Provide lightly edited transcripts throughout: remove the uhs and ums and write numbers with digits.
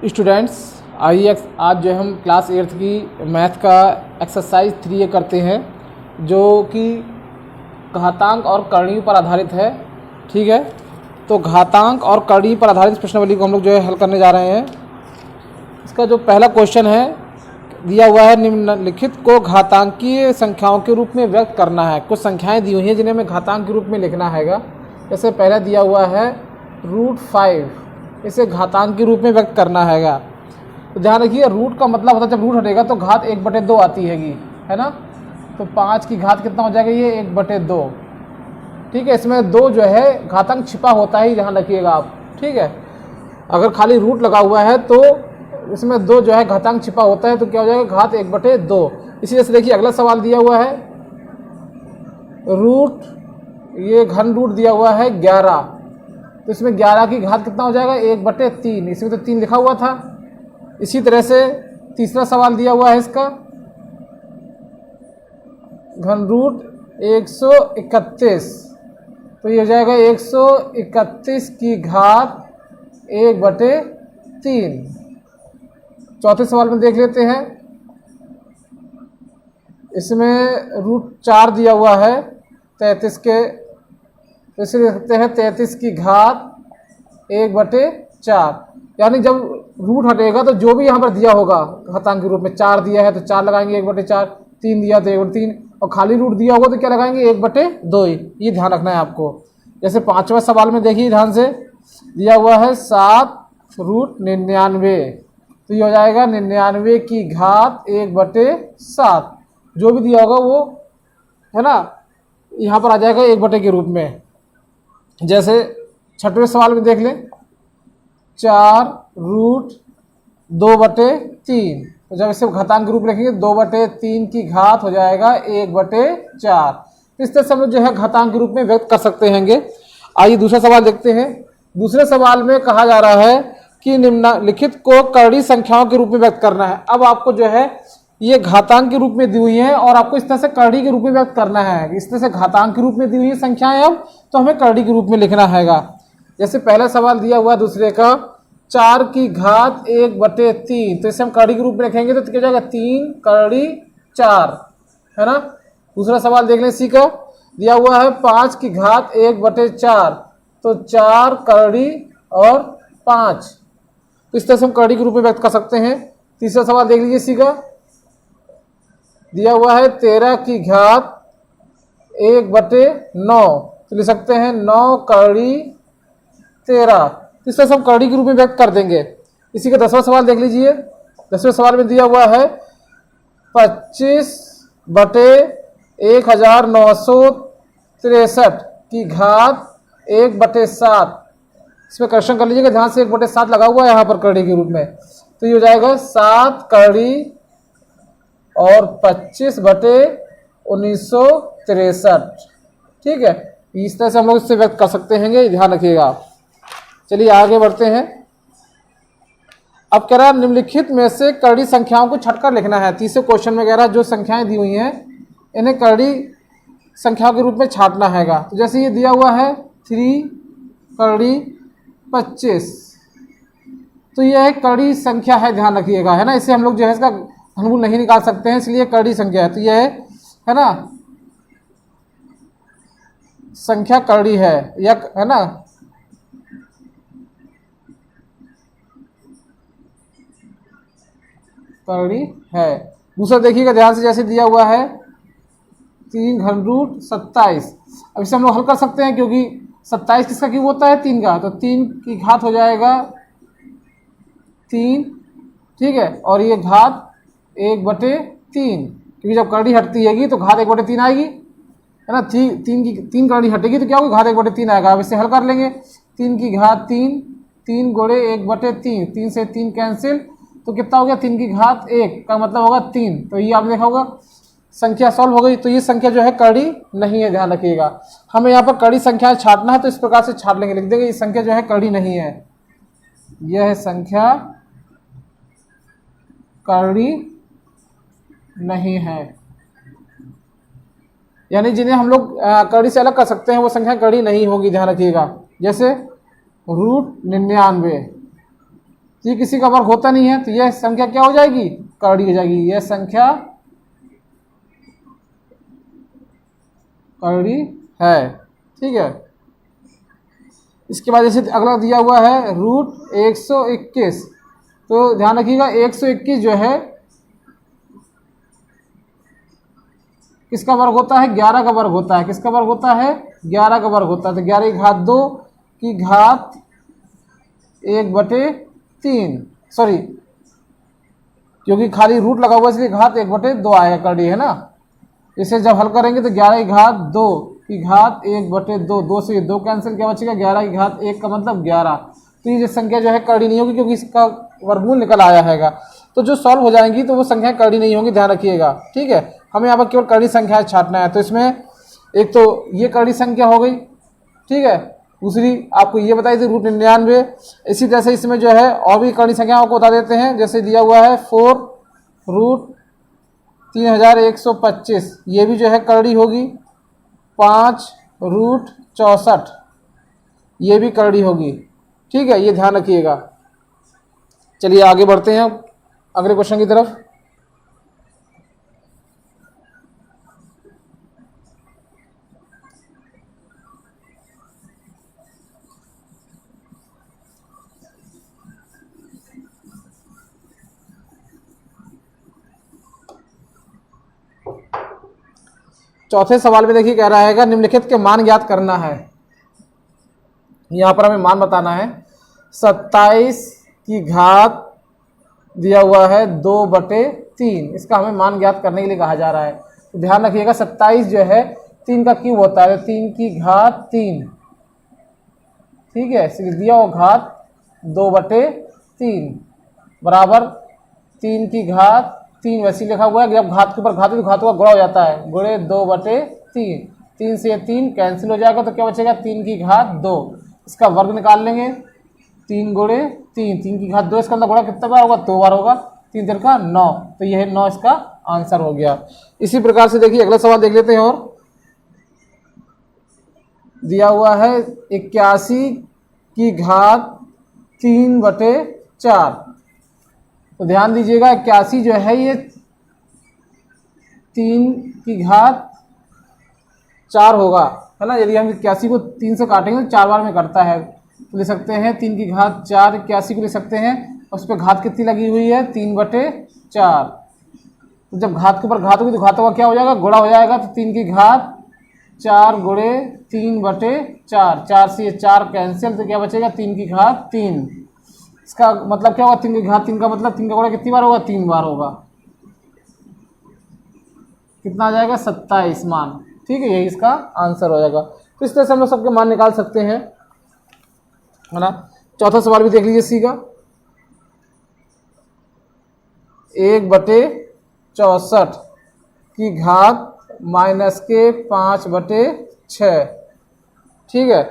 Students, आइए आज जो हम क्लास 8th की मैथ का एक्सरसाइज 3 करते हैं जो कि घातांक और करणीय पर आधारित है। ठीक है, तो घातांक और करणीय पर आधारित प्रश्नावली को हम लोग जो है हल करने जा रहे हैं। इसका जो पहला क्वेश्चन है दिया हुआ है, निम्नलिखित को घातांकीय संख्याओं के रूप में व्यक्त करना है। कुछ संख्याएं दी हुई हैं जिन्हें हमें घातांक के रूप में लिखना हैगा। जैसे पहला दिया हुआ है √5, इसे घातांक के रूप में व्यक्त करना हैगा। तो ध्यान रखिए, रूट का मतलब होता है जब रूट हटेगा तो घात 1/2 आती हैगी, है ना। तो 5 की घात कितना हो जाएगा, ये 1/2। ठीक है, इसमें 2 जो है घातांक छिपा होता है, ध्यान रखिएगा आप। ठीक है, अगर खाली रूट लगा हुआ है तो इसमें 2 जो है घातांक छिपा होता है, तो क्या हो जाएगा, घात 1/2। इसी तरह से देखिए अगला सवाल दिया हुआ है रूट, ये घन रूट दिया हुआ है 11, तो इसमें 11 की घात कितना हो जाएगा, 1/3। इसमें तो 3 लिखा हुआ था। इसी तरह से तीसरा सवाल दिया हुआ है इसका घन रूट 131, तो ये हो जाएगा 131 की घात 1/3। चौथे सवाल में देख लेते हैं, इसमें √4 दिया हुआ है 33 के, तो इसे देखते हैं 33 की घात 1/4। यानी जब रूट हटेगा तो जो भी यहाँ पर दिया होगा घातांक के रूप में, 4 दिया है तो 4 लगाएंगे 1/4, 3 दिया तो 1/3, और खाली रूट दिया होगा तो क्या लगाएंगे, 1/2 ही। ये ध्यान रखना है आपको। जैसे 5वां सवाल में देखिए ध्यान से, दिया हुआ है 7√99, तो ये हो जाएगा 99 की घात 1/7। जो भी दिया होगा वो, है ना, यहाँ पर आ जाएगा 1/2 के रूप में। जैसे 6वें सवाल में देख लें, 4√2/3, तो जब इसे घातांक के रूप लिखेंगे 2/3 की घात हो जाएगा 1/4। इस तरह से हम लोग जो है घातांक के रूप में व्यक्त कर सकते हैंगे। आइए दूसरा सवाल देखते हैं। दूसरे सवाल में कहा जा रहा है कि निम्नलिखित को करणीय संख्याओं के रूप में व्यक्त करना है। अब आपको जो है ये घातांक के रूप में दी हुई है और आपको इस तरह से करणीय के रूप में व्यक्त करना है। इस तरह से घातांक के रूप में दी हुई है संख्याएं, अब तो हमें करणीय के रूप में लिखना हैगा। जैसे पहला सवाल दिया हुआ दूसरे का 4 की घात 1/3, तो इसे हम करणीय के रूप में लिखेंगे तो क्या हो जाएगा, 3 कड़ी 4, है ना। दूसरा सवाल देख लें, इसी का दिया हुआ है 5 की घात 1/4, तो 4 कड़ी और 5, तो इस तरह से हम करणीय के रूप में व्यक्त कर सकते हैं। तीसरा सवाल देख लीजिए, इसी का दिया हुआ है 13 की घात 1/9, तो लिख सकते हैं 9 कड़ी 13, इस तरह से हम करणीय के रूप में व्यक्त कर देंगे। इसी का 10वां सवाल देख लीजिए। 10वें सवाल में दिया हुआ है 25/1963 की घात 1/7, इसमें करेक्शन कर लीजिएगा ध्यान से, 1/7 लगा हुआ है यहाँ पर करणीय के रूप में, तो ये हो जाएगा 7 कड़ी और 25/1963। ठीक है, इस तरह से हम लोग इससे व्यक्त कर सकते हैं, ध्यान रखिएगा। चलिए आगे बढ़ते हैं। अब कह रहा है निम्नलिखित में से करणीय संख्याओं को छटकर लिखना है। तीसरे क्वेश्चन में कह रहा है जो संख्याएं दी हुई हैं इन्हें करणीय संख्याओं के रूप में छाटना हैगा। तो जैसे ये दिया हुआ है 3 कड़ी 25, तो यह एक करणीय संख्या है, ध्यान रखिएगा, है ना। इसे हम लोग जो है इसका घनमूल नहीं निकाल सकते हैं, इसलिए करणीय संख्या है। तो यह है ना, संख्या करणीय है, या है ना, करणीय है। दूसरा देखिएगा ध्यान से, जैसे दिया हुआ है 3 घन रूट 27, अब इसे हम लोग हल कर सकते हैं क्योंकि 27 किसका क्यूब होता है, 3 का, तो 3 की घात हो जाएगा 3। ठीक है, और ये घात 1/3, क्योंकि जब करणीय हटती हैगी तो घात 1/3 आएगी, है ना। 3 करणीय हटेगी तो क्या होगी, घात 1/3 आएगा। अब इसे हल कर लेंगे, 3 की घात 3, 3 गुणे 1/3, 3 से 3 कैंसिल, तो कितना हो गया, 3 की घात 1 का मतलब होगा 3। तो ये आपने देखा होगा संख्या सॉल्व हो गई। तो ये संख्या जो है करणीय नहीं है, ध्यान रखिएगा। हमें यहाँ पर करणीय संख्या छाटना है तो इस प्रकार से छाट लेंगे, लिख देंगे ये संख्या जो है करणीय नहीं है, यह संख्या करणीय नहीं है। यानी जिन्हें हम लोग कड़ी से अलग कर सकते हैं वो संख्या कड़ी नहीं होगी, ध्यान रखिएगा। जैसे √99, तो ये किसी का वर्ग होता नहीं है, तो यह संख्या क्या हो जाएगी, करड़ी हो जाएगी। यह संख्या करड़ी है, ठीक है। इसके बाद जैसे अगला दिया हुआ है रूट 121, तो ध्यान रखिएगा 121 जो है किसका वर्ग होता है, 11 का वर्ग होता है। किसका वर्ग होता है, 11 का वर्ग होता है। तो 11 की घात 2 की घात 1/3, सॉरी क्योंकि खाली रूट लगा हुआ है इसलिए घात 1/2 आएगा, करड़ी है ना। इसे जब हल करेंगे तो 11 की घात 2 की घात 1/2, 2 से 2 कैंसिल, क्या बचेगा 11 की घात 1 का मतलब 11। तो ये संख्या जो है करड़ी नहीं होगी क्योंकि इसका वर्गमूल निकल आया हैगा। तो जो सॉल्व हो जाएंगी तो वो संख्या करड़ी नहीं होगी, ध्यान रखिएगा, ठीक है। हमें यहाँ पर केवल करड़ी संख्याएं छांटना है। तो इसमें एक तो ये करड़ी संख्या हो गई, ठीक है। दूसरी आपको ये बताई थी रूट 99। इसी तरह से इसमें जो है और भी करड़ी संख्याओं को बता देते हैं। जैसे दिया हुआ है 4 रूट 3125, ये भी जो है करड़ी होगी। 5 रूट 64, ये भी करड़ी होगी, ठीक है। ये ध्यान रखिएगा। चलिए आगे बढ़ते हैं अगले क्वेश्चन की तरफ। चौथे सवाल में देखिए कह रहा है निम्नलिखित के मान ज्ञात करना है। यहां पर हमें मान बताना है। 27 की घात दिया हुआ है 2/3, इसका हमें मान ज्ञात करने के लिए कहा जा रहा है। तो ध्यान रखिएगा 27 जो है 3 का क्यूब होता है, 3 की घात 3, ठीक है। इसलिए दिया हुआ घात 2/3 बराबर 3 की घात 3, वैसे लिखा हुआ है कि जब घात के ऊपर घात तो घातों का गुणा हो जाता है, गुणे 2/3। 3 से 3 कैंसिल हो जाएगा, तो क्या बचेगा 3 की घात 2। इसका वर्ग निकाल लेंगे, 3 गुणे 3, 3 की घात 2, इसका अंदर गुणा कितना बार होगा, 2 बार होगा। 3 3 का 9, तो यह 9 इसका आंसर हो गया। इसी प्रकार से देखिए अगला सवाल देख लेते हैं। और दिया हुआ है 81 की घात 3/4, तो ध्यान दीजिएगा 81 जो है ये 3 की घात 4 होगा, है ना। यदि हम 81 को 3 से काटेंगे तो 4 बार में कटता है, तो ले सकते हैं 3 की घात 4 81 को ले सकते हैं। और उस पर घात कितनी लगी हुई है, 3/4। तो जब घात के ऊपर घात होगी तो घातों का क्या हो जाएगा, गुणा हो जाएगा। तो 3 की घात 4 गुणे 3/4, 4 से 4 कैंसिल, तो क्या बचेगा 3 की घात 3। इसका मतलब क्या होगा, 3 की घात 3 का मतलब 3 का गुणा कितनी बार होगा, 3 बार होगा। कितना आ जाएगा, 27 मान, ठीक है। यही इसका आंसर हो जाएगा। तो इस तरह से हम लोग सबके मान निकाल सकते हैं, है ना। चौथा सवाल भी देख लीजिए सी का। 1/64 की घात -5/6, ठीक है।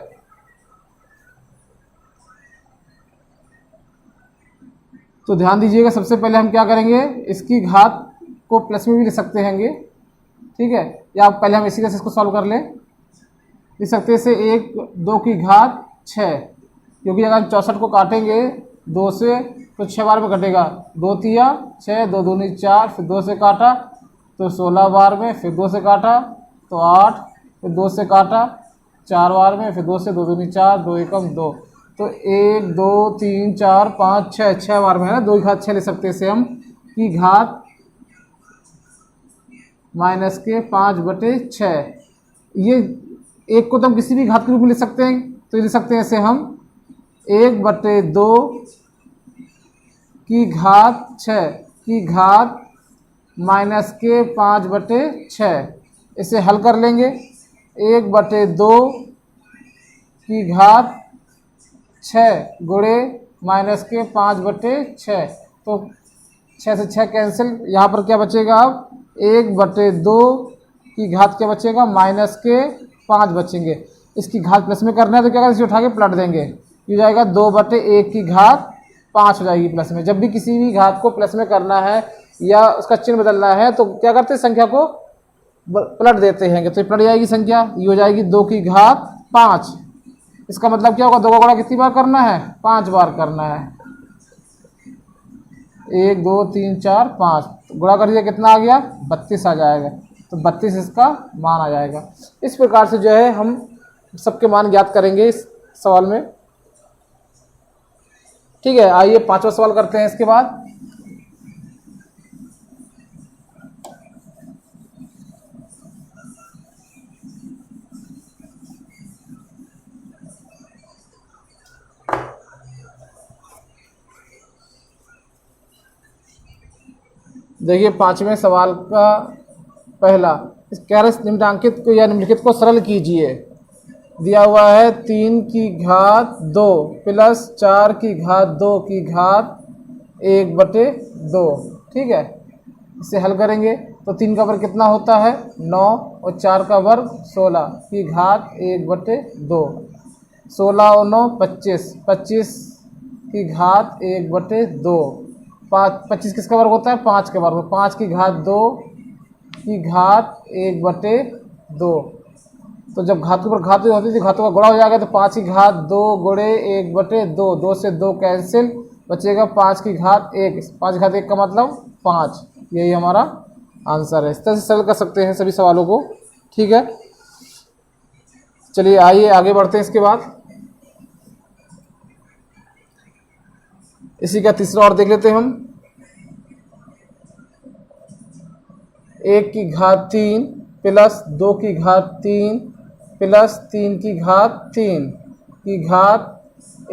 तो ध्यान दीजिएगा सबसे पहले हम क्या करेंगे, इसकी घात को प्लस में भी लिख सकते हैं, ठीक है। या पहले हम इसी तरह से इसको सॉल्व कर लें। लिख सकते हैं इसे 1 2 की घात 6, क्योंकि अगर हम 64 को काटेंगे 2 से तो 6 बार में कटेगा। 2 तिया 6, 2 दूनी 4, फिर 2 से काटा तो 16 बार में, फिर 2 से काटा तो 8, फिर 2 से काटा 4 बार में, फिर 2 से 2 दूनी 4, 2 एकम 2, तो 1 2 3 4 5 6, 6 बार में, है ना। 2 की घात 6 ले सकते हैं इसे हम, की घात -5/6। ये एक को तो हम किसी भी घात के रूप में लिख सकते हैं, तो लिख सकते हैं इसे हम 1/2 की घात 6 की घात -5/6। इसे हल कर लेंगे। 1/2 की घात 6 गुणे -5/6, तो 6 से 6 कैंसिल, यहाँ पर क्या बचेगा अब 1/2 की घात क्या बचेगा, -5 बचेंगे। इसकी घात प्लस में करना है तो क्या करें, इसे उठा के पलट देंगे, ये जाएगा 2/1 की घात 5 हो जाएगी प्लस में। जब भी किसी भी घात को प्लस में करना है या उसका चिन्ह बदलना है तो क्या करते हैं, संख्या को पलट देते हैं। तो पलट जाएगी संख्या, ये हो जाएगी 2 की घात 5। इसका मतलब क्या होगा, 2 का गुणा कितनी बार करना है, 5 बार करना है। 1 2 3 4 5, गुणा कर दिया कितना आ गया 32 आ जाएगा। तो 32 इसका मान आ जाएगा। इस प्रकार से जो है हम सबके मान ज्ञात करेंगे इस सवाल में। ठीक है, आइए पांचवा सवाल करते हैं इसके बाद। देखिए पांचवें सवाल का पहला, इस कह रहे निम्नांकित को या निम्नलिखित को सरल कीजिए। दिया हुआ है 3 की घात 2 प्लस 4 की घात 2 की घात 1/2। ठीक है, इसे हल करेंगे तो 3 का वर्ग कितना होता है 9 और 4 का वर्ग 16 की घात 1/2। 16 और 9 25, 25 की घात 1/2। 25 किसका वर्ग होता है 5 का वर्ग, 5 की घात 2 की घात 1/2। तो जब घातों पर घात होती थी घातों का गुणा हो जाएगा तो 5 की घात 2 गुणे 1/2, 2 से 2 कैंसिल, बचेगा 5 की घात 1। 5 की घात 1 का मतलब 5, यही हमारा आंसर है। इस तरह से सरल कर सकते हैं सभी सवालों को। ठीक है, चलिए आइए आगे बढ़ते हैं। इसके बाद इसी का तीसरा और देख लेते हैं हम। 1 की घात 3 प्लस 2 की घात 3 प्लस 3 की घात 3 की घात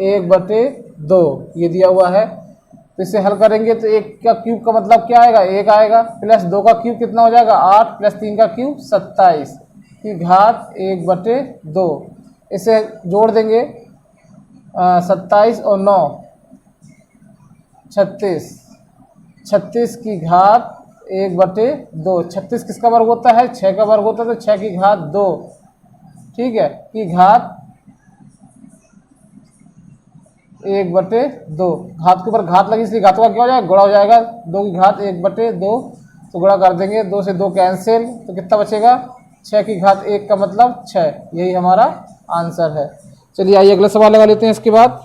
1/2 ये दिया हुआ है। तो इसे हल करेंगे तो 1 का क्यूब का मतलब क्या आएगा 1 आएगा, प्लस 2 का क्यूब कितना हो जाएगा 8 प्लस 3 का क्यूब 27 की घात 1/2। इसे जोड़ देंगे 27 और 9 36, 36 की घात 1/2। 36 किसका वर्ग होता है 6 का वर्ग होता है, तो 6 की घात 2 ठीक है की घात 1/2। घात के ऊपर घात लगी इसलिए घातों का क्या हो जाएगा गुणा हो जाएगा। 2 की घात 1/2, तो गुणा कर देंगे, 2 से 2 कैंसिल, तो कितना बचेगा 6 की घात 1 का मतलब 6, यही हमारा आंसर है। चलिए आइए अगला सवाल लगा लेते हैं इसके बाद।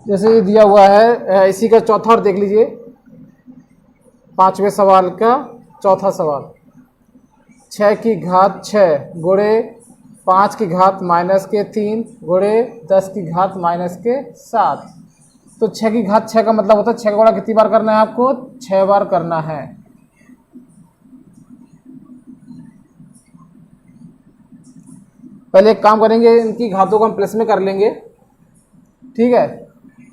जैसे ये दिया हुआ है इसी का चौथा और देख लीजिए, पांचवें सवाल का चौथा सवाल। 6 की घात 6 गुणे 5 की घात -3 गुणे 10 की घात -7। तो 6 की घात 6 का मतलब होता है 6 का गुणा कितनी बार करना है आपको 6 बार करना है। पहले एक काम करेंगे, इनकी घातों को हम प्लस में कर लेंगे। ठीक है,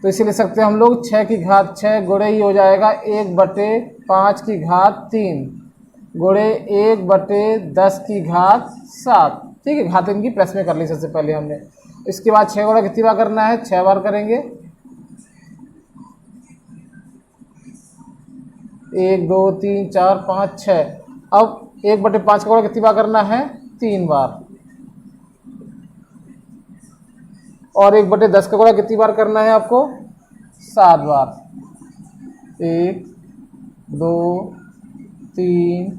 तो इसे ले सकते हैं हम लोग 6 की घात 6 गुणे ही हो जाएगा 1/5 की घात 3 गुणे 1/10 की घात 7। ठीक है, घात इनकी प्लस में कर ली सबसे पहले हमने। इसके बाद 6 गुणा कितनी बार करना है 6 बार करेंगे। 1 2 3 4 5 6। अब 1/5 का गुणा कितनी बार करना है 3 बार, और 1/10 का गुणा कितनी बार करना है आपको 7 बार। 1 2 3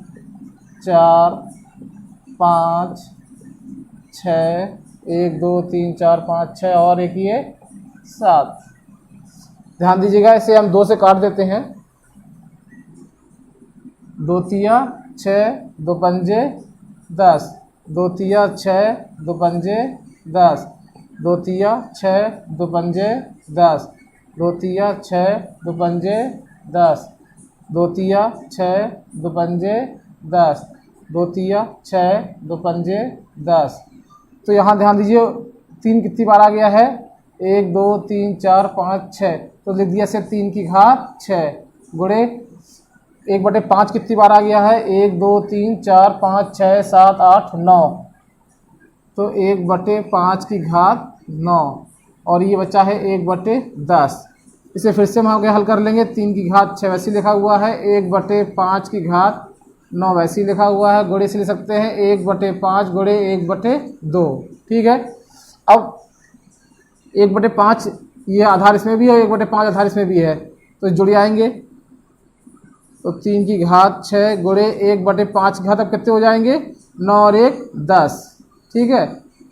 4 5 6, 1 2 3 4 5 6 और एक ये 7। ध्यान दीजिएगा, इसे हम 2 से काट देते हैं। 2 तिया 6, 2 पंजे 10, 2 तिया 6, 2 पंजे 10, 2 तिया 6, 2 पंजे 10, 2 तिया 6, 2 पंजे 10, 2 तिया 6, 2 पंजे 10, 2 तिया 6, 2 पंजे 10। तो यहाँ ध्यान दीजिए 3 कितनी बार आ गया है 1 2 3 4 5 6, तो लिख दिया से 3 की घात 6 गुणे 1/5 कितनी बार आ गया है 1 2 3 4 5 6 7 8 9, तो 1/5 की घात 9, और ये बचा है 1/10। इसे फिर से हम आगे हल कर लेंगे। 3 की घात 6 वैसे लिखा हुआ है 1/5 की घात 9 वैसे ही लिखा हुआ है, गुणे से ले सकते हैं 1/5 गुणे 1/2। ठीक है, अब 1/5 ये आधार इसमें भी है, 1/5 आधार इसमें भी है, तो जुड़ आएंगे। तो 3 की घात 6 गुणे 1/5 की घात अब कितने हो जाएंगे, 9 और 1 10। ठीक है,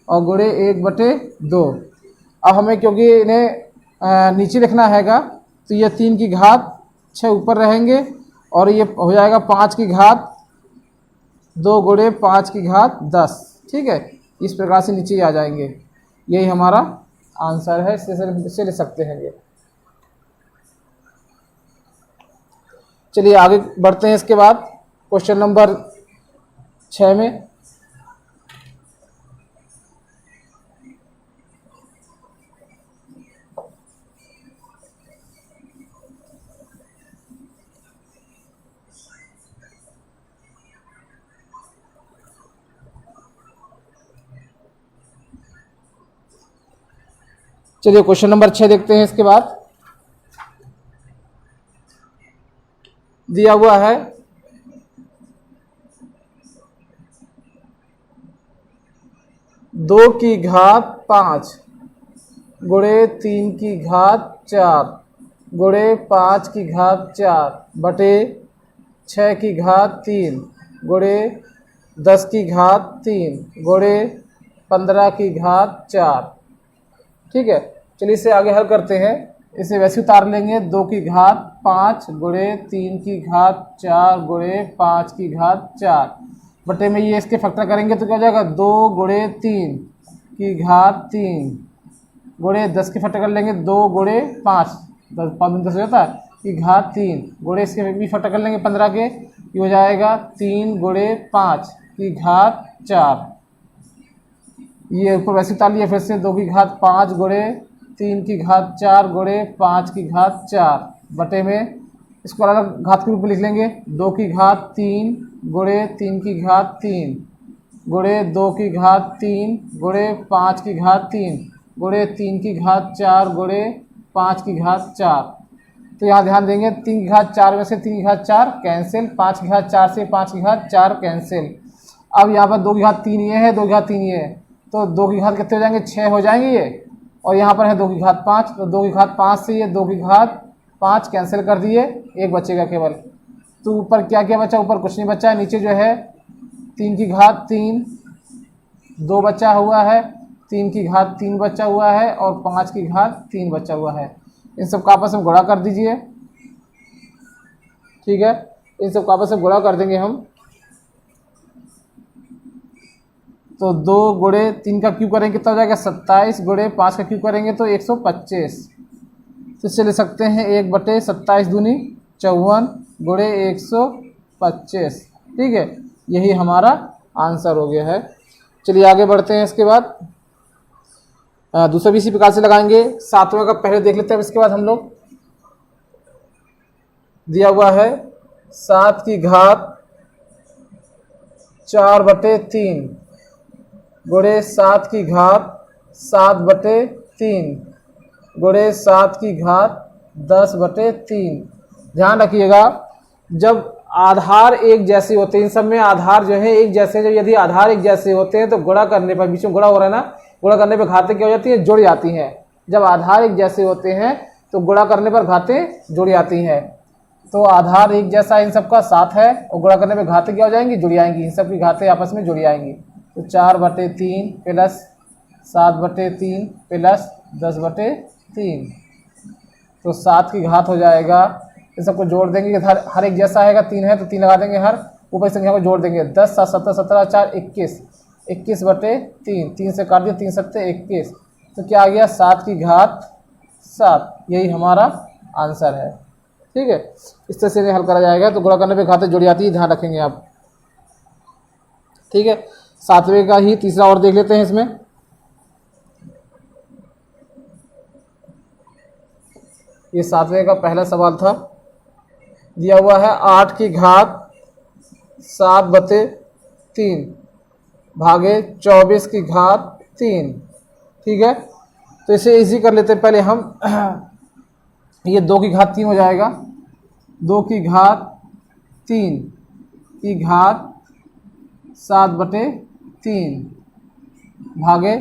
और गुणे 1/2। अब हमें क्योंकि इन्हें नीचे लिखना हैगा, तो ये 3 की घात 6 ऊपर रहेंगे और ये हो जाएगा 5 की घात 2 गुणे 5 की घात 10। ठीक है, इस प्रकार से नीचे आ जाएंगे। यही हमारा आंसर है, इससे ले सकते हैं ये। चलिए आगे बढ़ते हैं। इसके बाद क्वेश्चन नंबर 6 में चलिए क्वेश्चन नंबर 6 देखते हैं। इसके बाद दिया हुआ है 2 की घात 5 गुणे 3 की घात 4 गुणे 5 की घात 4 बटे 6 की घात 3 गुणे 10 की घात 3 गुणे 15 की घात 4। ठीक है, चलिए इसे आगे हल करते हैं। इसे वैसे उतार लेंगे, 2 की घात 5 गुणे 3 की घात 4 गुणे 5 की घात 4 बटे में ये इसके फैक्टर करेंगे तो क्या हो जाएगा, 2 गुणे 3 की घात 3 गुणे 10 के फैक्टर कर लेंगे, 2 गुणे 5 10 हो जाता है की घात 3 गुणे इसके भी फैक्टर कर लेंगे 15 के, ये हो जाएगा 3 गुणे 5 की घात 4। ये ऊपर वैसे उतार लिया, फिर से 2 की घात 5 गुणे 3 की घात 4 गुणे 5 की घात 4 बटे में इसको अलग घात के रूप में लिख लेंगे, 2 की घात 3 गुणे 3 की घात 3 गुणे 2 की घात 3 गुणे 5 की घात 3 गुणे 3 की घात 4 गुणे 5 की घात 4। तो यहाँ ध्यान देंगे, 3 की घात 4 में से 3 की घात 4 कैंसिल, 5 की घात 4 से 5 की घात 4 कैंसिल। अब यहाँ पर 2 की घात 3 ये है, 2 की घात 3 ये है, तो 2 की घात कितने हो जाएंगे, 6 हो जाएंगे ये, और यहाँ पर है 2 की घात 5, तो 2 की घात 5 से ये 2 की घात 5 कैंसिल कर दिए, एक बचेगा केवल। तो ऊपर क्या क्या बचा, ऊपर कुछ नहीं बचा है, नीचे जो है 3 की घात 3 2 बचा हुआ है, 3 की घात 3 बचा हुआ है और 5 की घात 3 बचा हुआ है। इन सब का आपस में गुणा कर दीजिए। ठीक है, इन सब का आपस में गुणा कर देंगे हम, तो 2 गुणे 3 का क्यूब करेंगे कितना हो जाएगा, 27 गुणे 5 का क्यूब करेंगे तो 125। तो इससे ले सकते हैं 1/27 दूनी 54 गुणे 125। ठीक है, यही हमारा आंसर हो गया है। चलिए आगे बढ़ते हैं। इसके बाद दूसरा भी इसी प्रकार से लगाएंगे। 7वें का पहले देख लेते हैं, इसके बाद हम लोग दिया हुआ है 7 की घात 4/3 गुणे 7 की घात 7/3 गुणे 7 की घात 10/3। ध्यान रखिएगा, जब आधार एक जैसे होते हैं, इन सब में आधार जो है एक जैसे, जब यदि आधार एक जैसे होते हैं तो गुणा करने पर, बीच में गुणा हो रहा है ना, गुणा करने पर घातें क्या हो जाती हैं, जुड़ जाती हैं। जब आधार एक जैसे होते हैं तो गुणा करने पर घातें जुड़ जाती हैं। तो आधार एक जैसा इन सबका 7 है और गुणा करने पर घातें क्या हो जाएंगी, जुड़ जाएंगी, इन सब की घातें आपस में जुड़ जाएंगी। तो 4/3 प्लस 7/3 प्लस 10/3, तो 7 की घात हो जाएगा। इन सबको जोड़ देंगे, हर एक जैसा आएगा, 3 है तो 3 लगा देंगे, हर ऊपर संख्या को जोड़ देंगे, 10 7 17 17 4 21 21/3, 3 से काट दिया, 3 7 21, तो क्या आ गया, 7 की घात 7। यही हमारा आंसर है। ठीक है, इस तरह से हल करा जाएगा। तो गुणा करने पे घातें जुड़ जाती है, ध्यान रखेंगे आप। ठीक है, 7वें का ही तीसरा और देख लेते हैं। इसमें ये 7वें का पहला सवाल था, दिया हुआ है 8 की घात 7/3 भागे 24 की घात 3। ठीक है, तो इसे इजी कर लेते हैं पहले हम। ये 2 की घात 3 हो जाएगा, 2 की घात 3 की घात 7/3 भागे,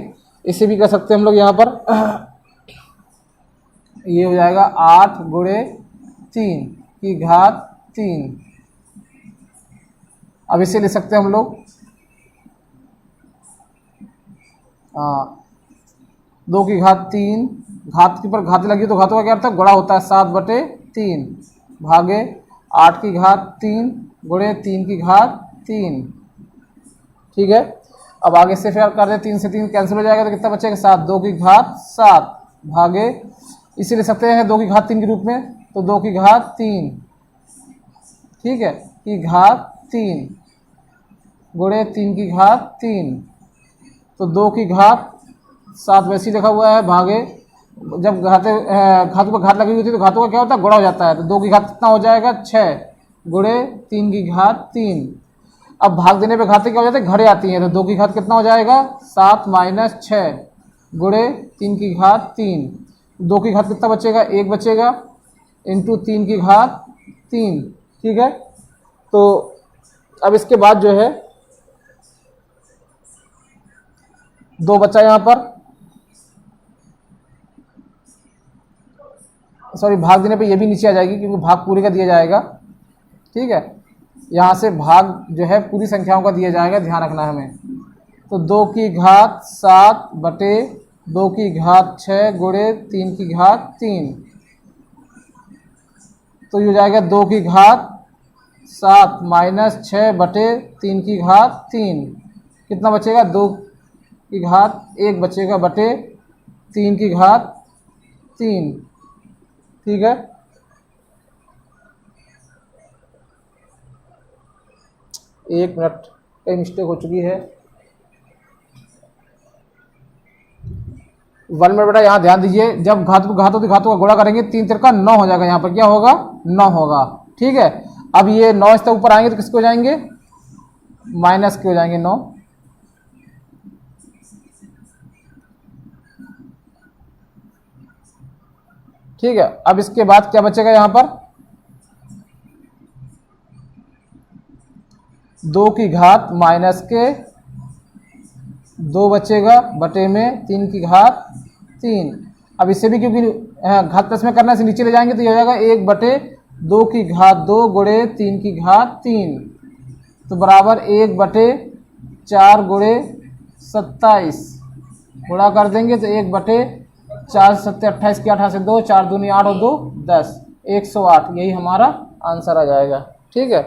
इसे भी कर सकते हैं हम लोग यहाँ पर, ये हो जाएगा 8 गुणे 3 की घात 3। अब इसे ले सकते हैं हम लोग, 2 की घात 3, घात के ऊपर घात लगी तो घातों का क्या अर्थ है, गुणा होता है, 7/3 भागे 8 की घात 3 गुणे 3 की घात 3। ठीक है, अब आगे से फिर कर दे, 3 से 3 कैंसिल हो जाएगा तो कितना बचेगा, 7, 2 की घात 7 भागे, इसे ले सकते हैं 2 की घात 3 के रूप में, तो 2 की घात 3, ठीक है, की घात 3 गुणे 3 की घात 3, तो 2 की घात 7 वैसे ही लिखा हुआ है, भागे, जब घातों पर घात लगी हुई थी तो घातों का क्या होता है, गुणा हो जाता है, तो 2 की घात कितना हो जाएगा, 6 गुणे 3 की घात 3। अब भाग देने पे घातें क्या हो जाती है, घड़े आती हैं, तो 2 की घात कितना हो जाएगा, 7 - 6 गुणे 3 की घात 3। 2 की घात कितना बचेगा, 1 बचेगा, इंटू 3 की घात 3। ठीक है, तो अब इसके बाद जो है 2 बचा यहाँ पर, सॉरी भाग देने पे ये भी नीचे आ जाएगी क्योंकि भाग पूरे का दिया जाएगा। ठीक है, यहाँ से भाग जो है पूरी संख्याओं का दिया जाएगा, ध्यान रखना है हमें। तो 2 की घात 7 बटे 2 की घात 6 गुणे 3 की घात 3, तो ये हो जाएगा 2 की घात 7 - 6 बटे 3 की घात 3, कितना बचेगा, 2 की घात 1 बचेगा बटे 3 की घात 3। ठीक है, एक मिनट, कहीं मिस्टेक हो चुकी है, 1 मिनट बेटा, यहाँ ध्यान दीजिए, जब घातों का गुणा करेंगे 3 × 3 = 9 हो जाएगा, यहाँ पर क्या होगा, 9 होगा। ठीक है, अब ये 9 इस तक ऊपर आएंगे तो किसके हो जाएंगे, माइनस के हो जाएंगे 9। ठीक है, अब इसके बाद क्या बचेगा, यहाँ पर 2 की घात माइनस के 2 बचेगा बटे में 3 की घात 3। अब इससे भी क्योंकि घात प्लस में करना है, नीचे ले जाएंगे तो ये हो जाएगा 1 बटे 2 की घात 2 गुणे 3 की घात 3, तो बराबर 1 बटे 4 गुणे 27, गुणा कर देंगे तो 1 बटे 4 × 7 = 28 की 8 से 2, 4 दूनी 8 और 2 10, 108, यही हमारा आंसर आ जाएगा। ठीक है,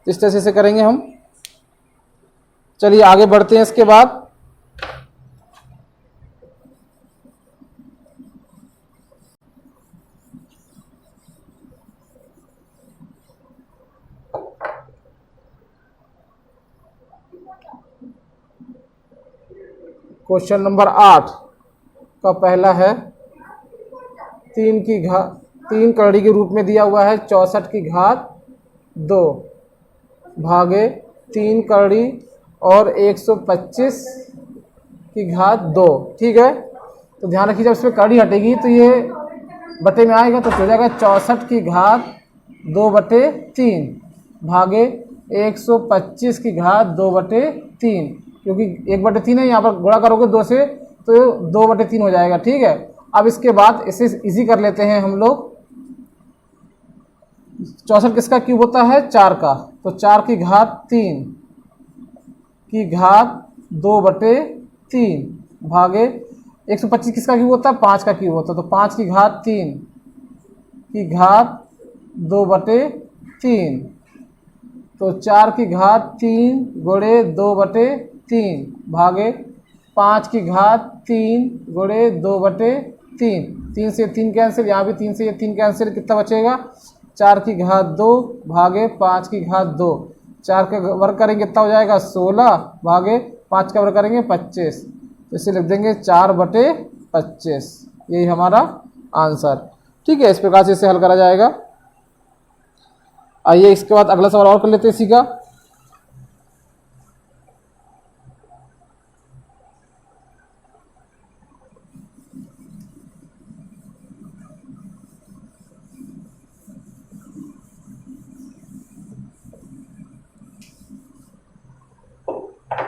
इस तरह से करेंगे हम। चलिए आगे बढ़ते हैं। इसके बाद क्वेश्चन नंबर 8 का पहला है, 3 कड़ी के रूप में दिया हुआ है 64 की घात 2 भागे 3 कड़ी और 125 की घात 2। ठीक है, तो ध्यान रखिए, जब इसमें कड़ी हटेगी तो ये बटे में आएगा, तो हो जाएगा 64 की घात 2/3 भागे 125 की घात 2/3, क्योंकि 1/3 है, यहाँ पर गुणा करोगे 2 से तो 2/3 हो जाएगा। ठीक है, अब इसके बाद इसे इजी कर लेते हैं हम लोग। 64 किसका क्यूब होता है, 4 का, तो 4 की घात 3 की घात 2/3 भागे 125 किसका क्यूब होता है, 5 का क्यूब होता है, तो 5 की घात 3 की घात 2/3, तो 4 की घात 3 गुणे 2/3 भागे 5 की घात 3 गुणे 2/3, 3 से 3 कैंसिल, यहाँ भी 3 से ये 3 कैंसिल, कितना बचेगा, 4 की घात 2 भागे 5 की घात 2, 4 का वर्ग करेंगे कितना हो जाएगा, 16 भागे 5 का वर्ग करेंगे 25, तो इसे लिख देंगे 4/25, यही हमारा आंसर। ठीक है, इस प्रकार से इसे हल करा जाएगा। आइए इसके बाद अगला सवाल और कर लेते हैं इसी का।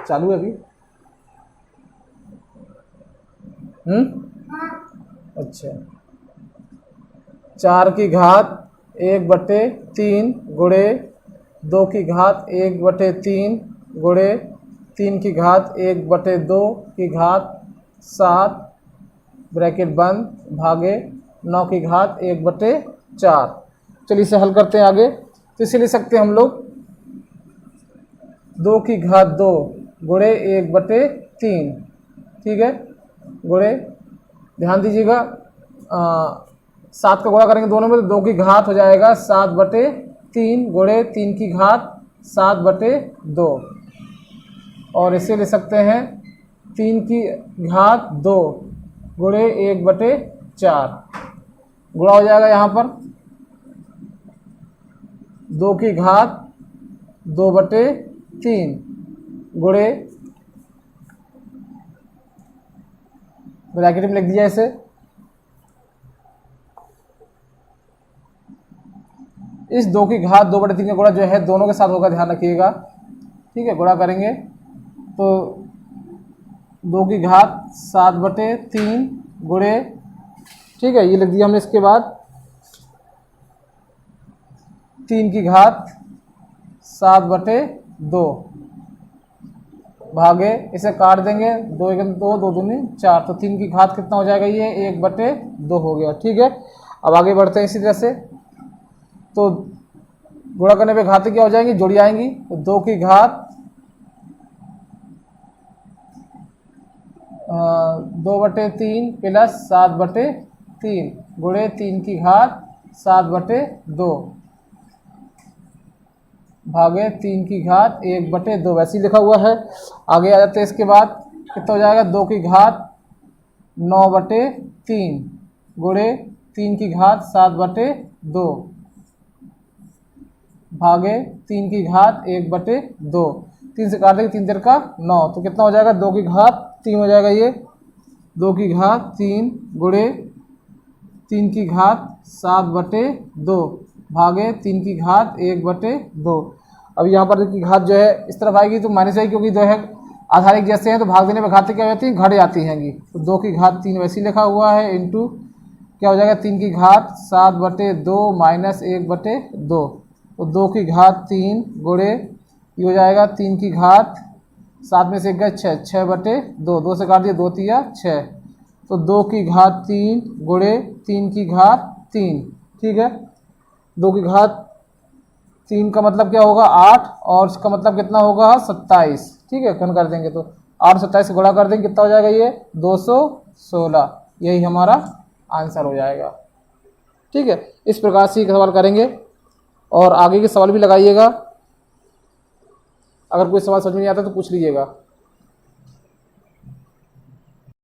चालू है अभी? अच्छा, 4 की घात 1/3 गुणे 2 की घात 1/3 गुणे 3 की घात 1/2 की घात 7 ब्रैकेट बंद भागे 9 की घात 1/4। चलिए इसे हल करते हैं आगे। तो इसे लिख सकते हैं हम लोग 2 की घात 2 गुणे 1/3, ठीक है, गुणे, ध्यान दीजिएगा 7 का गुणा करेंगे दोनों में तो 2 की घात हो जाएगा 7/3 गुणे 3 की घात 7/2, और इसे ले सकते हैं 3 की घात 2 गुणे 1/4, गुणा हो जाएगा यहाँ पर 2 की घात 2/3 गुणे, ब्रैकेट में लिख दिया इसे, इस 2 की घात 2/3 का गुणा जो है दोनों के साथ होगा, ध्यान रखिएगा, ठीक है। गुणा करेंगे तो 2 की घात 7/3 गुणे, ठीक है, ये लिख दिया हमने। इसके बाद 3 की घात 7/2 भागे, इसे काट देंगे, 2 1 2 2 दूनी 4, तो 3 की घात कितना हो जाएगा, ये 1/2 हो गया, ठीक है। अब आगे बढ़ते हैं इसी तरह से। तो गुणा करने पे घातें क्या हो जाएंगी, जोड़ी आएंगी, तो 2 की घात 2/3 प्लस 7/3 गुणे 3 की घात 7/2 भागे 3 की घात 1/2, वैसे ही लिखा हुआ है। आगे आ जाते हैं, इसके बाद कितना हो जाएगा, 2 की घात 9/3 गुणे 3 की घात 7/2 भागे 3 की घात 1/2, 3 से काट देंगे, 3 3 का 9, तो कितना हो जाएगा, 2 की घात 3 हो जाएगा, ये 2 की घात 3 गुणे 3 की घात 7/2 भागे 3 की घात 1/2। अब यहाँ पर की घात जो है इस तरफ आएगी तो माइनस आएगी, क्योंकि जो है आधार एक जैसे हैं तो भाग देने में घातें क्या होती हैं, घट जाती हैंगी। तो 2 की घात 3 वैसे ही लिखा हुआ है, इंटू क्या हो जाएगा, 3 की घात 7/2 माइनस 1/2, तो 2 की घात 3 गुणे ये हो जाएगा 3 की घात 7 में से 1 गया 6, 6/2, 2 से काट दिया, 2 3 6, तो 2 की घात 3 गुणे 3 की घात 3, ठीक है। 2 की घात 3 का मतलब क्या होगा, 8, और इसका मतलब कितना होगा, 27, ठीक है। कन कर देंगे तो 8 27 से गुणा कर देंगे, कितना हो जाएगा, ये 216, यही हमारा आंसर हो जाएगा, ठीक है। इस प्रकार से सवाल करेंगे और आगे के सवाल भी लगाइएगा। अगर कोई सवाल समझ में नहीं आता तो पूछ लीजिएगा।